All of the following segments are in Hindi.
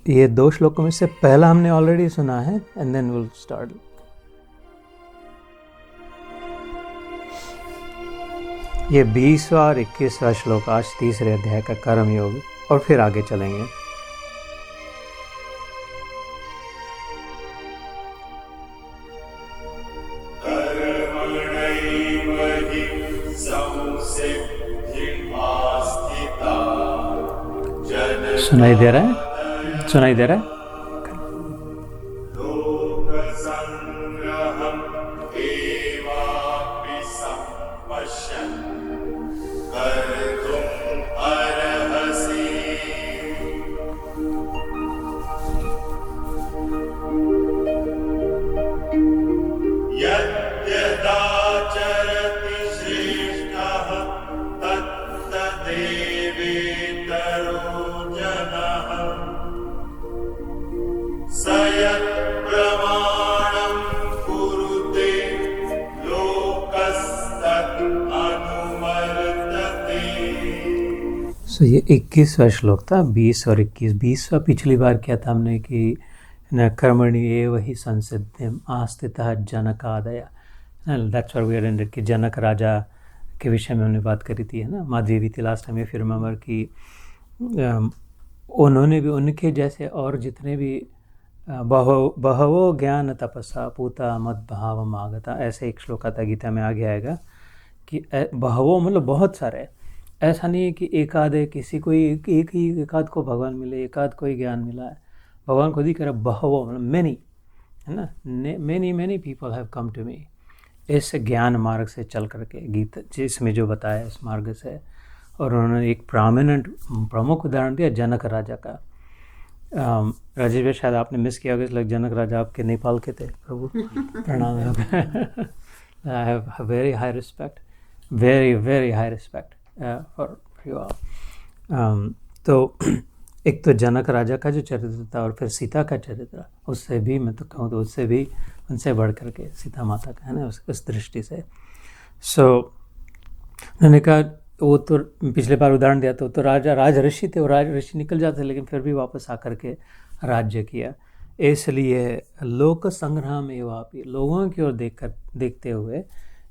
ये 2 श्लोकों में से पहला हमने ऑलरेडी सुना है, एंड देन विल स्टार्ट। ये 20वां और 21वां श्लोक आज तीसरे अध्याय का कर्म योग, और फिर आगे चलेंगे। सुनाई दे रहा है? सुनाई दे रहा है? तो ये 21वां श्लोक था। 20 और 21। 20वां पिछली बार क्या था हमने कि न कर्मणि एव हि संसिद्धिम आस्थितः जनकादय। That's what we are in, कि जनक राजा के विषय में हमने बात करी थी, है ना। माधवी भी थी लास्ट टाइम। फिर रिमेंबर कि उन्होंने भी उनके जैसे और जितने भी बहवो ज्ञान तपसा पूता मद भाव मागता, ऐसे एक श्लोक आता गीता में आगे आएगा कि बहवो मतलब बहुत सारे। ऐसा नहीं है कि एक आधे किसी को एक आध को भगवान मिले, एक आध को ही ज्ञान मिला है। भगवान खुद ही कह रहे बहवो मतलब मैनी, है ना। Many people have come to me. इस ज्ञान मार्ग से चल करके गीता जिसमें जो बताया इस मार्ग से। और उन्होंने एक प्रमुख उदाहरण दिया जनक राजा का। राजेश भाई शायद आपने मिस किया होगा, इसलिए जनक राजा आपके नेपाल के थे। प्रभु प्रणाम है। I have very high respect, very high respect for you all. तो एक तो जनक राजा का जो चरित्र था, और फिर सीता का चरित्र, उससे भी मैं तो कहूँ तो उससे भी उनसे बढ़ करके सीता माता का, है ना, उस दृष्टि से। उन्होंने कहा वो तो पिछले बार उदाहरण दिया तो राज ऋषि थे, वो राज ऋषि निकल जाते लेकिन फिर भी वापस आकर के राज्य किया। इसलिए लोक संग्राम एवापि, लोगों की ओर देखते हुए,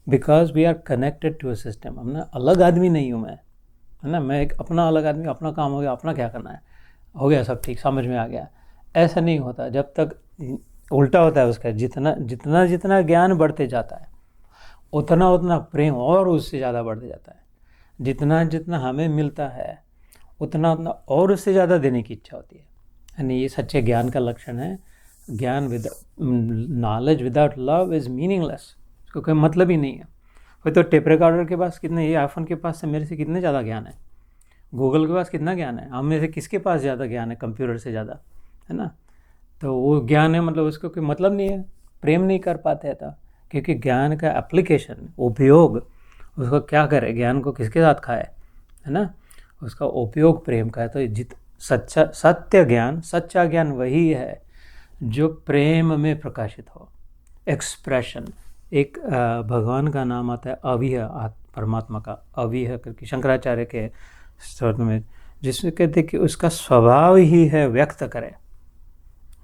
because we are connected to a system. हम ना अलग आदमी नहीं हूँ मैं, है ना। मैं एक अपना अलग आदमी, अपना काम हो गया, अपना क्या करना है, हो गया सब ठीक, समझ में आ गया। ऐसा नहीं होता। जब तक उल्टा होता है उसका, जितना ज्ञान बढ़ते जाता है उतना प्रेम और उससे ज़्यादा बढ़ते जाता है। जितना हमें मिलता है उतना और उससे ज़्यादा देने की इच्छा होती है। यानी ये सच्चे ज्ञान का लक्षण है। ज्ञान knowledge without love is meaningless. उसको कोई मतलब ही नहीं है। कोई तो टेप रिकॉर्डर के पास कितने, ये आईफोन के पास से मेरे से कितने ज़्यादा ज्ञान है, गूगल के पास कितना ज्ञान है, हम में से किसके पास ज़्यादा ज्ञान है, कंप्यूटर से ज़्यादा, है ना। तो वो ज्ञान है मतलब उसको कोई मतलब नहीं है, प्रेम नहीं कर पाते था। क्योंकि ज्ञान का एप्लीकेशन, उपयोग, उसको क्या करे, ज्ञान को किसके साथ खाए, है ना, उसका उपयोग प्रेम का है। तो सत्य ज्ञान, सच्चा ज्ञान वही है जो प्रेम में प्रकाशित हो। एक्सप्रेशन, एक भगवान का नाम आता है अविह, परमात्मा का अविह करके शंकराचार्य के स्रोत में, जिसमें कहते कि उसका स्वभाव ही है व्यक्त करे।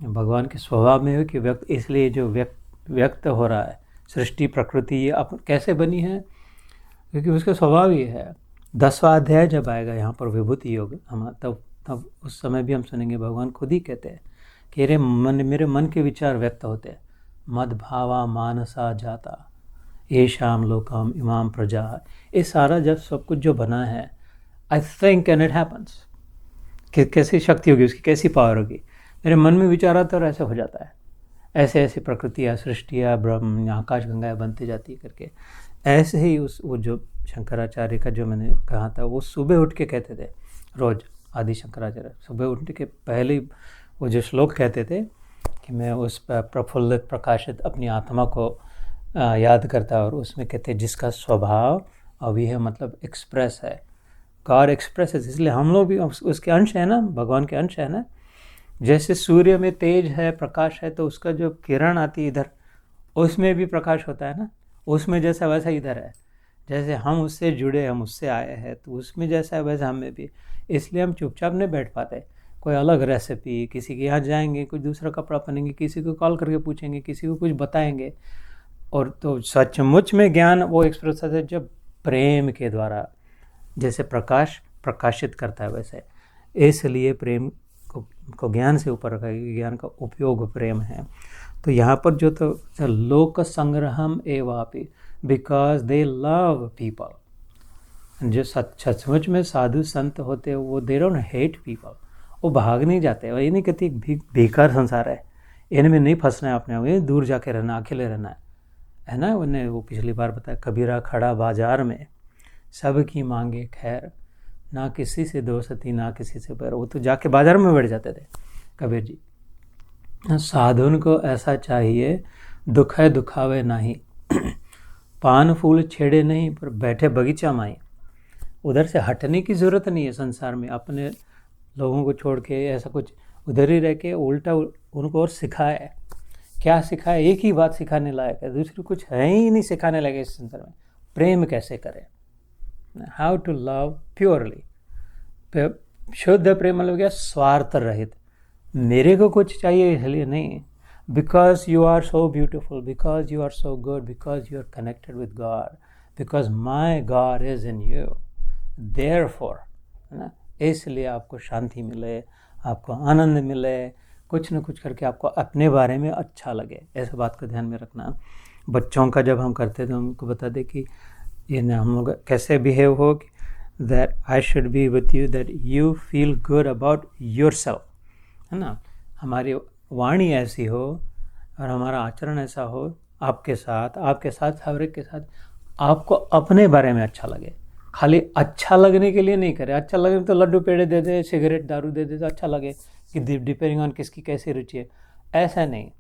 भगवान के स्वभाव में है कि व्यक्त, इसलिए जो व्यक्त हो रहा है सृष्टि प्रकृति ये कैसे बनी है, क्योंकि उसका स्वभाव ही है। 10वां अध्याय जब आएगा यहाँ पर विभूति योग, हम तब उस समय भी हम सुनेंगे भगवान खुद ही कहते हैं कि मेरे मन के विचार व्यक्त होते हैं। मद भावा मानसा जाता ये शाम लोकम इमाम प्रजा। ये सारा जब सब कुछ जो बना है, I think and it happens, कि कैसी शक्ति होगी उसकी, कैसी पावर होगी। मेरे मन में विचार आता है और ऐसा हो जाता है। ऐसे ऐसे प्रकृतियाँ, सृष्टियाँ, ब्रह्म, आकाश गंगाएँ बनती जाती करके। ऐसे ही वो जो शंकराचार्य का जो मैंने कहा था, वो सुबह उठ के कहते थे रोज़। आदि शंकराचार्य सुबह उठ के पहले वो जो श्लोक कहते थे कि मैं उस प्रफुल्लित प्रकाशित अपनी आत्मा को याद करता, और उसमें कहते जिसका स्वभाव अभी है, मतलब एक्सप्रेस है, गॉड एक्सप्रेसेस। इसलिए हम लोग भी उसके अंश है ना, भगवान के अंश है ना। जैसे सूर्य में तेज है, प्रकाश है, तो उसका जो किरण आती है इधर, उसमें भी प्रकाश होता है ना, उसमें जैसा वैसा इधर है। जैसे हम उससे जुड़े, हम उससे आए हैं, तो उसमें जैसा है वैसा हमें भी। इसलिए हम चुपचाप नहीं बैठ पाते, कोई अलग रेसिपी, किसी के यहाँ जाएंगे, कुछ दूसरा कपड़ा पहनेंगे, किसी को कॉल करके पूछेंगे, किसी को कुछ बताएंगे। और तो सचमुच में ज्ञान वो एक्सप्रेस होता है जब प्रेम के द्वारा, जैसे प्रकाश प्रकाशित करता है वैसे। इसलिए प्रेम को ज्ञान से ऊपर रखा है, ज्ञान का उपयोग प्रेम है। तो यहाँ पर जो तो लोक संग्रहम एवापि, बिकॉज दे लव पीपल। जो सचमुच में साधु संत होते हैं वो दे डोंट हेट पीपल, वो भाग नहीं जाते। वो ये नहीं कहती बेकार संसार है, इनमें नहीं फंसना है, अपने दूर जाके रहना, अकेले रहना है ना। उन्हें वो पिछली बार बताया, कबीरा खड़ा बाजार में सबकी मांगे खैर, ना किसी से दोस्ती ना किसी से बैर। वो तो जाके बाजार में बैठ जाते थे कबीर जी। साधुन को ऐसा चाहिए, दुख है दुखावे नहीं, पान फूल छेड़े नहीं पर बैठे बगीचा माई। उधर से हटने की ज़रूरत नहीं है संसार में, अपने लोगों को छोड़ के ऐसा कुछ उधर ही रह के उल्टा उनको और सिखाए। क्या सिखाए? एक ही बात सिखाने लायक है, दूसरी कुछ है ही नहीं सिखाने लायक इस संसार में। प्रेम कैसे करें, हाउ टू लव प्योरली। शुद्ध प्रेम मतलब क्या? स्वार्थ रहित, मेरे को कुछ चाहिए इसलिए नहीं, because you are so beautiful, because you are so good, because you are connected with God, because my God is in you, therefore, है ना। इसलिए आपको शांति मिले, आपको आनंद मिले, कुछ न कुछ करके आपको अपने बारे में अच्छा लगे। ऐसे बात को ध्यान में रखना। बच्चों का जब हम करते तो उनको बता दें कि ये ना हम लोग कैसे बिहेव हो, that I should be with you, that you feel good about your self, है ना। हमारी वाणी ऐसी हो और हमारा आचरण ऐसा हो आपके साथ हर एक के साथ, आपको अपने बारे में अच्छा लगे। खाली अच्छा लगने के लिए नहीं करे, अच्छा लगे तो लड्डू पेड़े दे दे, सिगरेट दारू दे दे तो अच्छा लगे कि डिपेंडिंग ऑन किसकी कैसी रुचि है, ऐसा नहीं।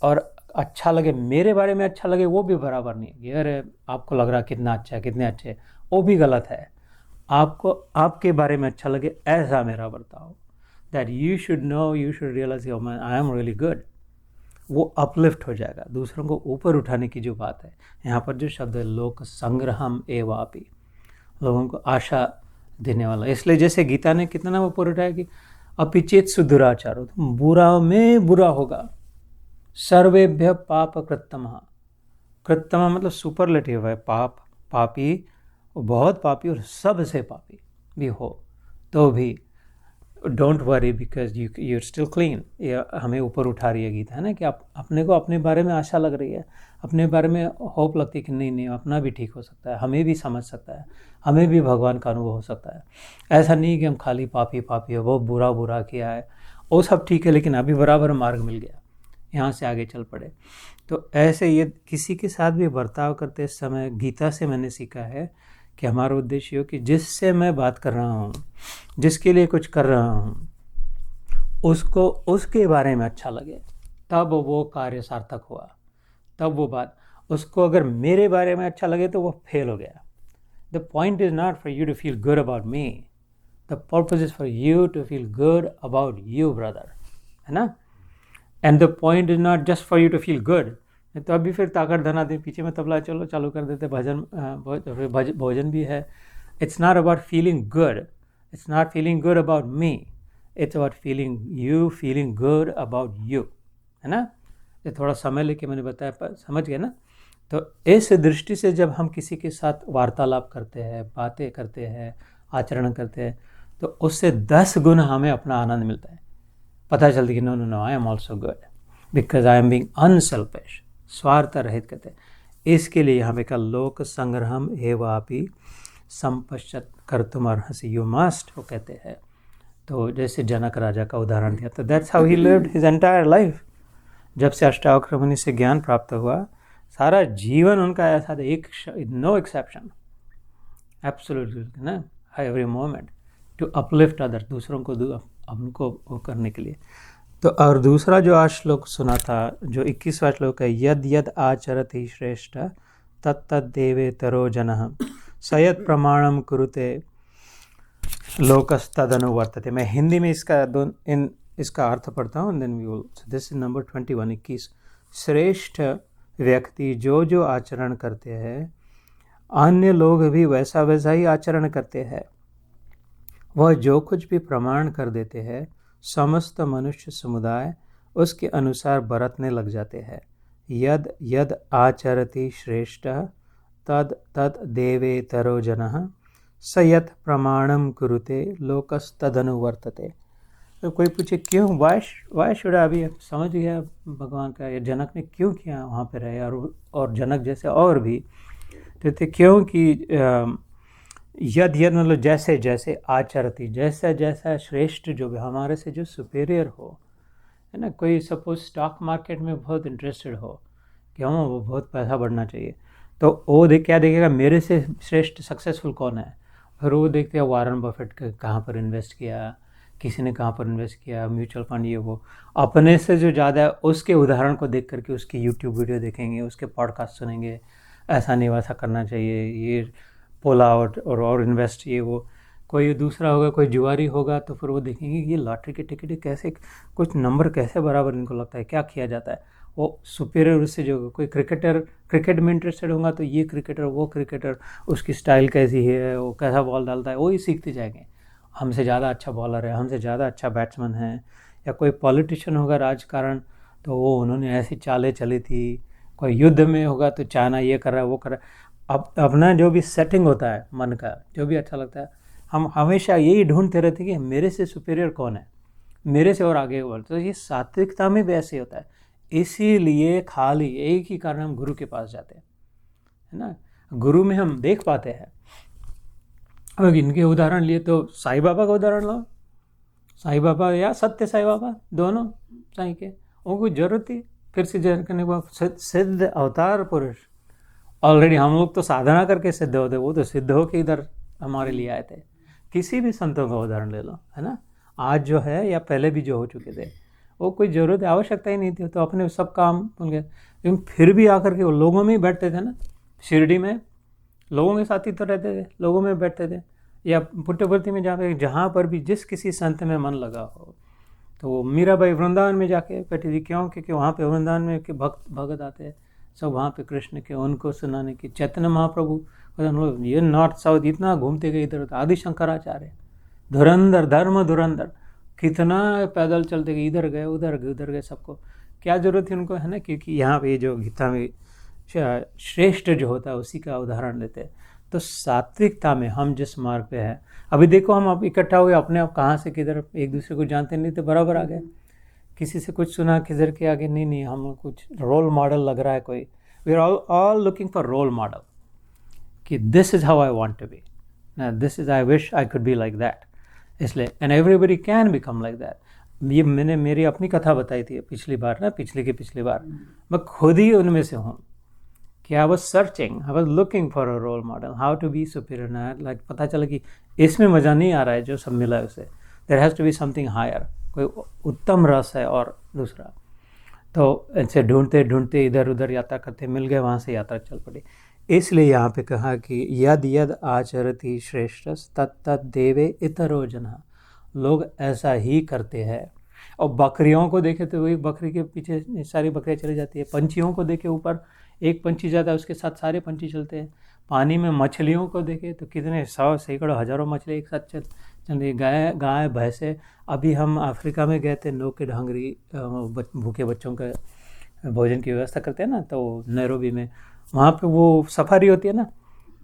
और अच्छा लगे, मेरे बारे में अच्छा लगे, वो भी बराबर नहीं है। अरे आपको लग रहा कितना अच्छा है, कितने अच्छे, वो भी गलत है। आपको आपके बारे में अच्छा लगे, ऐसा मेरा बर्ताव, that you should know, you should realise I am really good. वो अपलिफ्ट हो जाएगा, दूसरों को ऊपर उठाने की जो बात है। यहाँ पर जो शब्द है लोक संग्रहम एवापि, लोगों को आशा देने वाला। इसलिए जैसे गीता ने कितना ऊपर उठाया कि अपिचेत सुदुराचारो, बुरा में बुरा होगा, सर्वेभ्य पाप कृत्तमः। कृत्तम मतलब सुपरलेटिव है, पाप, पापी, बहुत पापी और सबसे पापी भी हो तो भी don't worry because you are still clean. ये हमें ऊपर उठा रही है गीता, है ना, कि आप अपने को अपने बारे में आशा लग रही है, अपने बारे में होप लगती है कि नहीं अपना भी ठीक हो सकता है, हमें भी समझ सकता है, हमें भी भगवान का अनुभव हो सकता है। ऐसा नहीं कि हम खाली पापी है, वो बुरा किया है, वो सब ठीक है, लेकिन अभी बराबर मार्ग मिल गया, यहाँ से आगे चल पड़े। तो ऐसे ये किसी के साथ भी बर्ताव करते समय गीता से मैंने सीखा है कि हमारा उद्देश्य हो कि जिससे मैं बात कर रहा हूँ, जिसके लिए कुछ कर रहा हूँ, उसको उसके बारे में अच्छा लगे, तब वो कार्य सार्थक हुआ, तब वो बात। उसको अगर मेरे बारे में अच्छा लगे तो वो फेल हो गया। The point is not for you to feel good about me, the purpose is for you to feel good about you brother, है ना। And the point is not just for you to feel good. तो अभी फिर ताकत धना दे, पीछे में तबला चलो चालू कर देते, भोजन भी है। It's not about feeling good, it's not feeling good about me, it's about feeling good about you, है ना। ये थोड़ा समय लेके मैंने बताया, समझ गए ना। तो इस दृष्टि से जब हम किसी के साथ वार्तालाप करते हैं, बातें करते हैं, आचरण करते हैं, तो उससे 10 गुना हमें अपना आनंद मिलता है। पता चलती कि no I am also good because I am being unselfish, स्वार्थ रहित कहते हैं। इसके लिए यहाँ पे का लोक संग्रहम एवापि संपश्यत कर्तुम अर्हसि, यू मस्ट, वो कहते हैं। तो जैसे जनक राजा का उदाहरण दिया, तो that's how he lived his entire life. जब से अष्टावक्र मुनि से ज्ञान प्राप्त हुआ, सारा जीवन उनका ऐसा था, एक नो एक्सेप्शन, एब्सोल्युटली ना, every moment to uplift other, दूसरों को उनको वो करने के लिए। तो और दूसरा जो आज श्लोक सुना था, जो 21वां श्लोक है, यद यद आचरति श्रेष्ठ तत्तदेवे तरो जनः सयत् प्रमाणम कुरुते लोकस्तदनुवर्तते। मैं हिंदी में इसका अर्थ पढ़ता हूँ, then we will, this is number 21, 21। श्रेष्ठ व्यक्ति जो आचरण करते हैं, अन्य लोग भी वैसा ही आचरण करते हैं। वह जो कुछ भी प्रमाण कर देते हैं, समस्त मनुष्य समुदाय उसके अनुसार बरतने लग जाते हैं। यद यद आचरति श्रेष्ठ तद तद देवेतरो जनः स यत् प्रमाणम कुरुते लोकस्तदनुवर्तते। तो कोई पूछे क्यों, वाई शुड, अभी समझ गया भगवान का ये जनक ने क्यों किया वहाँ पे रहे, और जनक जैसे और भी तो क्योंकि यद यद मतलब जैसे जैसे आचरती, जैसा जैसा श्रेष्ठ जो भी हमारे से जो सुपीरियर हो, है ना। कोई सपोज स्टॉक मार्केट में बहुत इंटरेस्टेड हो कि हम वो बहुत पैसा बढ़ना चाहिए, तो वो क्या देखेगा, मेरे से श्रेष्ठ सक्सेसफुल कौन है। फिर वो देखते हैं वारन बफेट कहाँ पर इन्वेस्ट किया, किसी ने कहाँ पर इन्वेस्ट किया, म्यूचुअल फंड ये वो, अपने से जो ज़्यादा है उसके उदाहरण को देख करके उसकी यूट्यूब वीडियो देखेंगे, उसके पॉडकास्ट सुनेंगे, ऐसा नहीं वैसा करना चाहिए, ये पुल आउट और इन्वेस्ट ये वो। कोई दूसरा होगा, कोई जुआरी होगा, तो फिर वो देखेंगे ये लॉटरी की टिकट कैसे, कुछ नंबर कैसे बराबर इनको लगता है, क्या किया जाता है। वो सुपीरियर उससे जो कोई क्रिकेट में इंटरेस्टेड होगा तो ये क्रिकेटर वो क्रिकेटर, उसकी स्टाइल कैसी है, वो कैसा बॉल डालता है, वो ही सीखते जाएंगे। हमसे ज़्यादा अच्छा बॉलर है, हमसे ज़्यादा अच्छा बैट्समैन है। या कोई पॉलिटिशियन होगा राजकारण, तो वो उन्होंने ऐसी चालें चली थी। कोई युद्ध में होगा तो चाइना ये कर रहा है वो कर रहा है। अब अपना जो भी सेटिंग होता है मन का, जो भी अच्छा लगता है, हम हमेशा यही ढूंढते रहते हैं कि मेरे से सुपीरियर कौन है, मेरे से और आगे बढ़। तो ये सात्विकता में भी ऐसे होता है। इसीलिए खाली एक ही कारण हम गुरु के पास जाते हैं, है ना। गुरु में हम देख पाते हैं। अब इनके उदाहरण लिए तो साईं बाबा का उदाहरण लो, साईं बाबा या सत्य साईं बाबा, दोनों साईं के, उनको जरूरत थी फिर से जन्म करने के बाद। सिद्ध अवतार पुरुष, ऑलरेडी हम लोग तो साधना करके सिद्ध होते, वो तो सिद्ध होके इधर हमारे लिए आए थे। किसी भी संतों का उदाहरण ले लो, है ना, आज जो है या पहले भी जो हो चुके थे, वो कोई ज़रूरत आवश्यकता ही नहीं थी, तो अपने सब काम भूल गए। लेकिन फिर भी आकर के वो लोगों में ही बैठते थे ना, शिरडी में लोगों के साथ ही तो रहते थे, लोगों में बैठते थे। या पुट्टपर्ती में जहाँ पर भी जिस किसी संत में मन लगा हो, तो मीराबाई वृंदावन में जाके बैठी थी। क्यों? क्योंकि वहाँ पे वृंदावन में के भगत आते हैं सब, वहाँ पे कृष्ण के उनको सुनाने की। चैतन्य महाप्रभु हम लोग ये नॉर्थ साउथ इतना घूमते गए इधर, आदि शंकराचार्य धुरंधर, धर्म धुरंधर, कितना पैदल चलते गए, इधर गए उधर गए, सबको क्या जरूरत थी उनको, है ना। क्योंकि यहाँ पे जो गीता में श्रेष्ठ जो होता है उसी का उदाहरण लेते हैं। तो सात्विकता में हम जिस मार्ग पे है, अभी देखो हम अब इकट्ठा हुए, अपने आप कहाँ से किधर, एक दूसरे को जानते नहीं थे, बराबर आ गए। किसी से कुछ सुना, किधर के आगे नहीं, हम कुछ रोल मॉडल लग रहा है कोई। We are all looking for role model कि this is how I want to be, this is I wish I could be like that. इसलिए and everybody can become like that. ये मैंने मेरी अपनी कथा बताई थी पिछली बार ना, पिछली बार मैं खुद ही उनमें से हूँ कि I was searching, I was looking for a role model, how to be superior ना। लाइक पता चला कि इसमें मज़ा नहीं आ रहा है जो सब मिला है उसे, there has to be something higher, कोई उत्तम रस है और दूसरा। तो ऐसे ढूंढते ढूंढते इधर उधर यात्रा करते मिल गए, वहाँ से यात्रा चल पड़ी। इसलिए यहाँ पे कहा कि यद यद आचरति श्रेष्ठ तत् देवे इतरो जनः, लोग ऐसा ही करते हैं। और बकरियों को देखे तो वही बकरी के पीछे सारी बकरियाँ चली जाती है। पंछियों को देखे ऊपर एक पंछी जाता है, उसके साथ सारे पंछी चलते हैं। पानी में मछलियों को देखे तो कितने 100 सैकड़ों हज़ारों मछली एक साथ चलती। गाय भैंसे। अभी हम अफ्रीका में गए थे, नो किड हंगरी, भूखे बच्चों के भोजन की व्यवस्था करते हैं ना, तो नैरोबी में वहाँ पे वो सफारी होती है ना,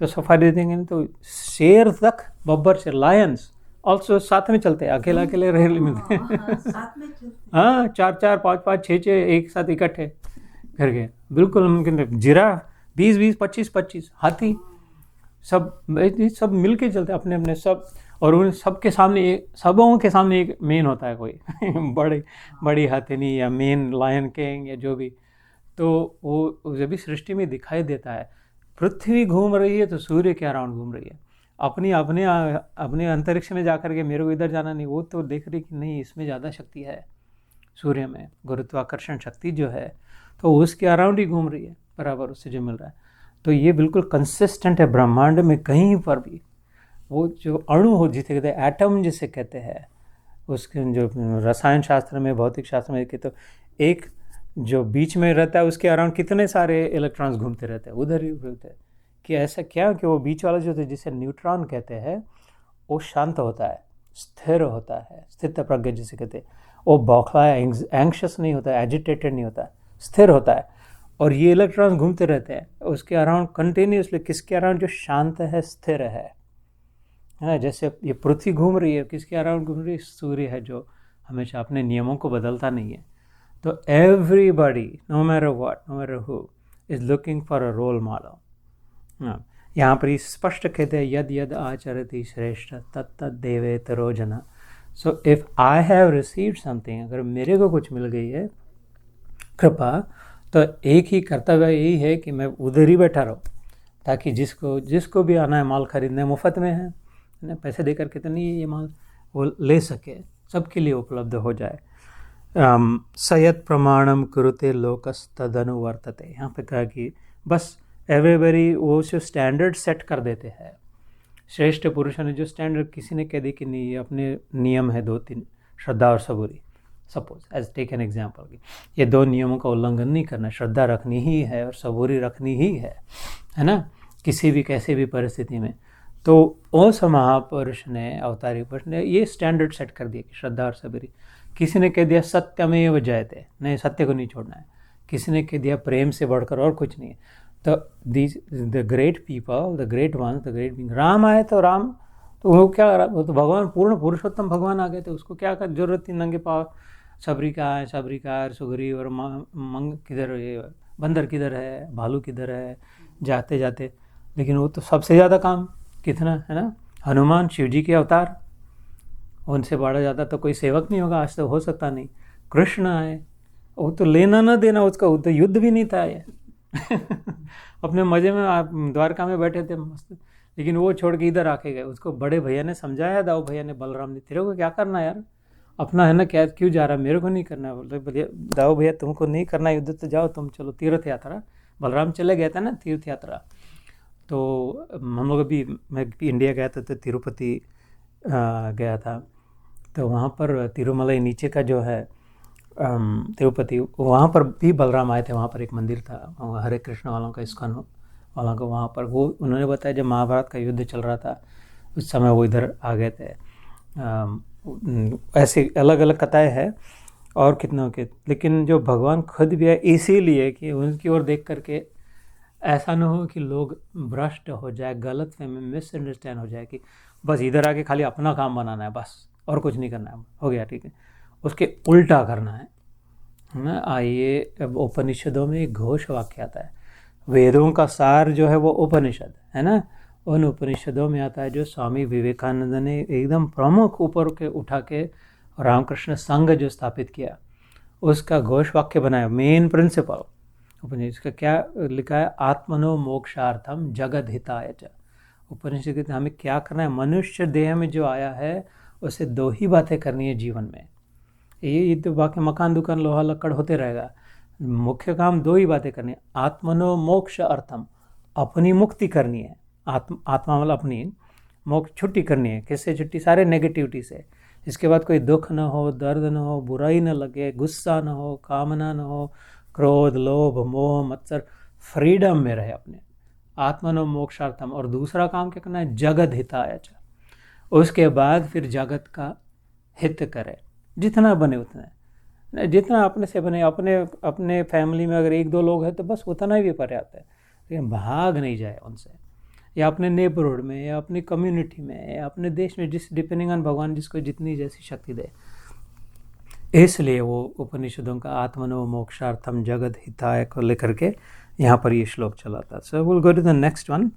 तो सफारी देंगे ना तो शेर तक, बब्बर शेर, लायंस ऑल्सो साथ में चलते हैं, अकेले रेल मिलते हैं। हाँ, 4-4, 5-5, 6-6 एक साथ इकट्ठे करके, बिल्कुल मुमकिन। जिराफ 20-20, 25-25, हाथी सब मिल के चलते अपने अपने सब। और उन सबके सामने एक मेन होता है कोई बड़ी हाथी या मेन लायन किंग या जो भी। तो वो जब भी सृष्टि में दिखाई देता है, पृथ्वी घूम रही है तो सूर्य के अराउंड घूम रही है, अपने अंतरिक्ष में जाकर के मेरे को इधर जाना नहीं, वो तो देख रही कि नहीं इसमें ज़्यादा शक्ति है, सूर्य में गुरुत्वाकर्षण शक्ति जो है, तो उसके अराउंड ही घूम रही है, बराबर उससे जो मिल रहा है। तो ये बिल्कुल कंसिस्टेंट है ब्रह्मांड में कहीं पर भी। वो जो अणु हो जिसे कहते हैं एटम जिसे कहते हैं, उसके जो रसायन शास्त्र में, भौतिक शास्त्र में, तो एक जो बीच में रहता है उसके अराउंड कितने सारे इलेक्ट्रॉन्स घूमते रहते हैं, उधर ही घूमते हैं। कि ऐसा क्या कि वो बीच वाला जो जिसे न्यूट्रॉन कहते हैं वो शांत होता है, स्थिर होता है, स्थित प्रज्ञ जिसे कहते हैं। वो बौखलाया, एंग्शियस नहीं होता है, एजिटेटेड नहीं होता है, स्थिर होता है। और ये इलेक्ट्रॉन्स घूमते रहते हैं उसके अराउंड कंटिन्यूसली, किसके अराउंड? जो शांत है, स्थिर है ना। जैसे ये पृथ्वी घूम रही है, किसके अराउंड घूम रही है? सूर्य है, जो हमेशा अपने नियमों को बदलता नहीं है। तो everybody, no matter what, no matter who, is looking for a role model. यहाँ पर स्पष्ट कहते हैं, यद यद आचरति श्रेष्ठ तत्त देवेतरो जना। So if I have received something, अगर मेरे को कुछ मिल गई है कृपा, तो एक ही कर्तव्य यही है कि मैं उधर ही बैठा रहूँ, ताकि जिसको भी आना है माल खरीदने, मुफ्त में है ना, पैसे दे करके तो नहीं है ये माल, वो ले सके, सबके लिए उपलब्ध हो जाए। सयत प्रमाणम कुरुते लोकस्तदनुवर्तते। यहाँ पे कहा कि बस एवरीबडी वो जो स्टैंडर्ड सेट कर देते हैं। श्रेष्ठ पुरुषों ने जो स्टैंडर्ड, किसी ने कह दी कि नहीं, ये अपने नियम है 2-3, श्रद्धा और सबूरी। Suppose as take an example, ये 2 नियमों का उल्लंघन नहीं करना, श्रद्धा रखनी ही है और सबूरी रखनी ही है ना, किसी भी कैसी भी परिस्थिति में। तो उस महापुरुष ने, अवतारी पुरुष ने ये स्टैंडर्ड सेट कर दिया कि श्रद्धा और सबूरी। किसी ने कह दिया सत्यमेव जयते, नहीं, सत्य को नहीं छोड़ना है। किसी ने कह दिया प्रेम से बढ़कर और कुछ नहीं है। तो the great people, the great once, the great being, Ram आए तो राम, तो वो क्या, वो तो भगवान, पूर्ण पुरुषोत्तम भगवान आ गए थे, उसको क्या कर जरूरत थी नंगे पाँव सबरी का सुग्रीव और मंग किधर, ये बंदर किधर है, भालू किधर है, जाते जाते। लेकिन वो तो सबसे ज़्यादा काम कितना है ना, हनुमान शिव जी के अवतार, उनसे बड़ा ज़्यादा तो कोई सेवक नहीं होगा, आज तो हो सकता नहीं। कृष्ण आए, वो तो लेना ना देना उसका, वो तो युद्ध भी नहीं था ये अपने मज़े में आप द्वारका में बैठे थे मस्त, लेकिन वो छोड़ के इधर आके गए। उसको बड़े भैया ने समझाया, दाऊ भैया ने, बलराम ने, तेरे को क्या करना यार, अपना है ना, क्या क्यों जा रहा है, मेरे को नहीं करना है। बोल रहे दाऊ भैया तुमको नहीं करना युद्ध तो जाओ तुम, चलो तीर्थ यात्रा। बलराम चले गए थे ना तीर्थ यात्रा। तो हम लोग अभी, मैं भी इंडिया गया था तो तिरुपति गया था, तो वहाँ पर तिरुमलाई नीचे का जो है तिरुपति, वहाँ पर भी बलराम आए थे। वहाँ पर एक मंदिर था हरे कृष्ण वालों का, इस्कॉन वालों का, वहाँ पर वो उन्होंने बताया जब महाभारत का युद्ध चल रहा था उस समय वो इधर आ गए थे। ऐसे अलग अलग कथाएं हैं और कितनों के, लेकिन जो भगवान खुद भी है, इसीलिए कि उनकी ओर देख करके ऐसा ना हो कि लोग भ्रष्ट हो जाए, गलत फहमी, मिसअंडरस्टैंड हो जाए कि बस इधर आके खाली अपना काम बनाना है, बस और कुछ नहीं करना है, हो गया ठीक है। उसके उल्टा करना है ना। आइए, अब उपनिषदों में एक घोष वाक्य आता है, वेदों का सार जो है वो उपनिषद है ना। उन उपनिषदों में आता है जो स्वामी विवेकानंद ने एकदम प्रमुख ऊपर के उठा के रामकृष्ण संघ जो स्थापित किया, उसका घोष वाक्य बनाया, मेन प्रिंसिपल उपनिषद का क्या लिखा है, आत्मनो मोक्षार्थम जगद हिताय च। उपनिषद कहते हैं हमें क्या करना है, मनुष्य देह में जो आया है उसे 2 ही बातें करनी है जीवन में। ये तो बाकी मकान दुकान लोहा लक्कड़ होते रहेगा, मुख्य काम 2 ही बातें करनी है, आत्मनो मोक्ष अर्थम, अपनी मुक्ति करनी है, आत्मा मतलब अपनी मोक्ष, छुट्टी करनी है। किससे छुट्टी? सारे नेगेटिविटी से। इसके बाद कोई दुख न हो, दर्द न हो, बुराई न लगे, गुस्सा न हो, कामना न हो, क्रोध, लोभ, मोह, मत्सर, फ्रीडम में रहे अपने, आत्मनो मोक्षार्थम। और दूसरा काम क्या करना है, जगत हिताय च। उसके बाद फिर जगत का हित करे, जितना बने उतना, जितना अपने से बने। अपने फैमिली में अगर 1-2 लोग हैं तो बस उतना ही भी पर्याप्त है, लेकिन भाग नहीं जाए उनसे, या अपने नेबरहुड में, या अपनी कम्युनिटी में, या अपने देश में, जिस डिपेंडिंग ऑन भगवान जिसको जितनी जैसी शक्ति दे। इसलिए वो उपनिषदों का आत्मनो मोक्षार्थम जगत हिताय को लेकर के यहाँ पर ये श्लोक चला था। So will go to the next one.